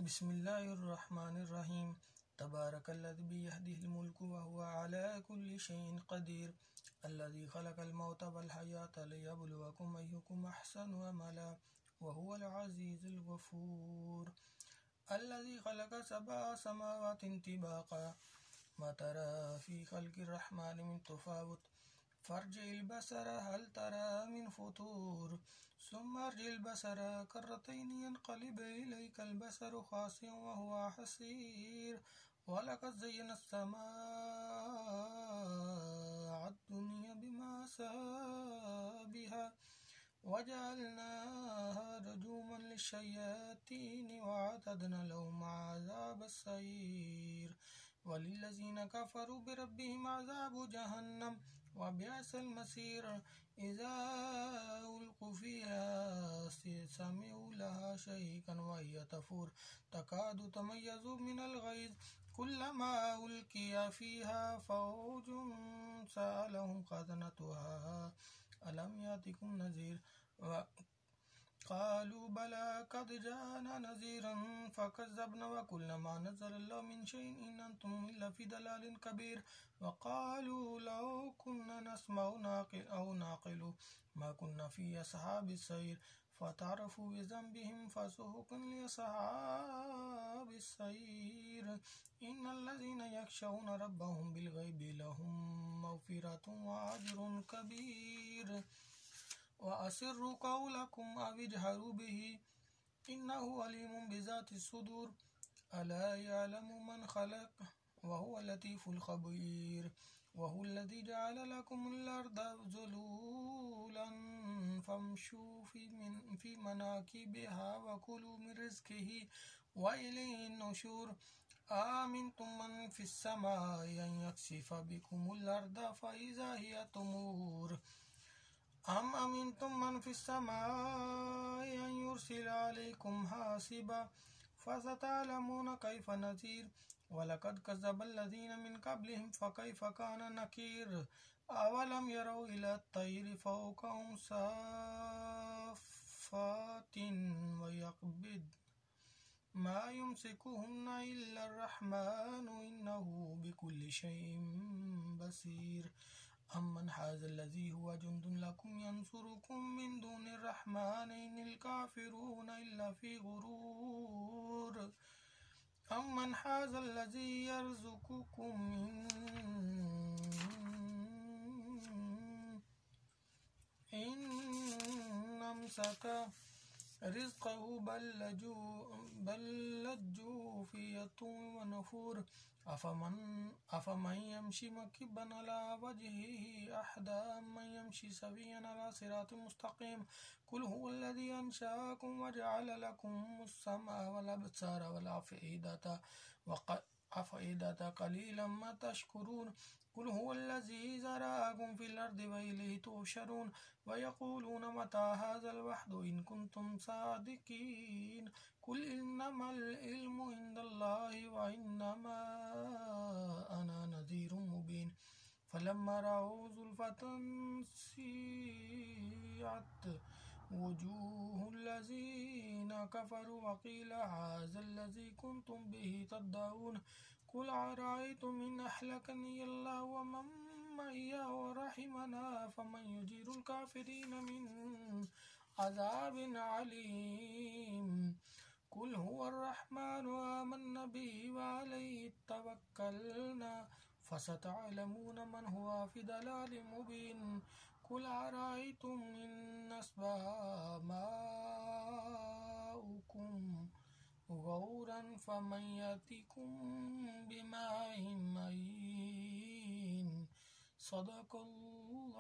बिस्मिल्लाहिर्रहमानिर्रहीम। तबारकल्लज़ी बियदिहिल मुल्कु व हुवा अला कुल्लि शैइन क़दीर। अल्लज़ी खलक़ल मौता वल हयाता लियब्लुवकुम अय्युकुम अहसनु अमला व हुवल अज़ीज़ुल गफ़ूर। अल्लज़ी खलक़ सबअ समावातिन तिबाक़ा मा तरा फ़ी ख़ल्क़िर रहमानि मिन तफ़ावुत फ़र्जि'ल बसरा हल तरा मिन फ़ुतूर सुम्मा अर्जि'ल बसरा कर्रतैनि यनक़लिब इलैकल बसरु ख़ासिअन व हुवा हसीर व लक़द ज़य्यना अस्समाअ अद-दुनिया बिमसाबिहा व जअलनाहा रुजूमन लिश्शयातीन व अअतदना लहुम अज़ाबस सईर वलिल्लज़ीना कफ़रू बिरब्बिहिम अज़ाबु जहन्नम व बिअसल मसीर। इज़ा उल्क़ू फ़ीहा समिअू लहा शहीक़न व हिय तफ़ूर तकादु तमय्यज़ु मिनल ग़ैज़ कुल्लमा उल्क़िया फ़ीहा फ़ौजुन सअलहुम ख़ज़नतुहा अलम यातिकुम नज़ीर क़ालू बला क़द जाअना नज़ीरुन फ़कज़्ज़बना व क़ुलना मा नज़्ज़लल्लाहु मिन शैइन इन अंतुम इल्ला फ़ी दलालिन कबीर व क़ालू लौ कुन्ना नस्मअु औ नाक़िलु मा कुन्ना फ़ी अस्हाबिस सईर फ़अतरफ़ू बिज़ंबिहिम फ़सुहक़न लिअस्हाबिस सईर। इन्नल्लज़ीना यख़शौना रब्बहुम बिल-ग़ैबि लहुम मग़फ़िरतुन व अज्रुन कबीर व असिर्रू क़ौलकुम अव इजहरू बिही इन्नहु अलीमुन बिज़ातिस सुदूर अला यअलमु मन ख़लक़ व हुवल लतीफ़ुल ख़बीर। व हुवल्लज़ी जअल लकुमुल अर्ज़ ज़ुलूलन फ़म्शू फ़ी मनाकिबिहा व कुलू मिन रिज़्क़िही व इलैहिन नुशूर। अअमिनतुम मन फ़िस समाइ अन यख़सिफ़ बिकुमुल अर्ज़ फ़इज़ा हिय तमूर अम अमिनतुम मन फ़िस समाइ अन युरसिला अलैकुम हासिबा फ़सतअलमून कैफ़ नज़ीर व लक़द कज़्ज़बल्लज़ीना मिन क़ब्लिहिम फ़कैफ़ कान नकीर। अवलम यरौ इला त्तैरि फ़ौक़हुम साफ़्फ़ातिन व यक़बिद मा युमसिकुहुन्ना इल्ला अर्रहमानु इन्नहु बिकुल्लि शैइन बसीर। अम्मन हाज़ाल्लज़ी हुवा जुन्दुन लकुम यंसुरुकुम मिन दूनिर रहमानि इनिल काफ़िरूना इल्ला फ़ी ग़ुरूर। अम्मन हाज़ाल्लज़ी यर्ज़ुकुकुम इन अमसक रिज़्क़हु बल लज्जू फ़ी अतूइन व नुफ़ूर। अफ़मन यमशी मकिब्बन अला वजहिही अहदा अम्मन यमशी सविय्यन अला सिरातिन मुस्तक़ीम। कुल हुवल्लज़ी अंशअकुम व जअल लकुमुस समअ वल अब्सार वल अफ़इदता क़लीलन मा तशकुरून। कुल हुवल्लज़ी ज़रअकुम फ़िल अर्ज़ि व इलैहि तुहशरून व यक़ूलून मता हाज़ल वअदु इन कुन्तुम सादिक़ीन। कुल इन्नमल इल्मु इंदल्लाहि व इन्नमा अना नज़ीरुम मुबीन। फलम्मा रअऊ ज़ुल्फ़तन सीअत वुजूहुल लज़ीना कफ़रू व क़ील हाज़ाल्लज़ी कुन्तुम बिही तद्दऊन। कुल अरअय्तुम इन अहलकनी अल्लाहु व मन मइय व रहिमना फमन युजीरुल काफ़िरीन मिन अज़ाबिन अलीम। कुल हुवर रहमानु आमन्ना बिही व अलैहि तवक्कलना फ़सतअलमून मन हुवा फ़ी दलालिम मुबीन। कुल अरअय्तुम इन अस्बह माउकुम गौरन फमन यअतिकुम बिमाइन मईन। सदक़ल्लाहु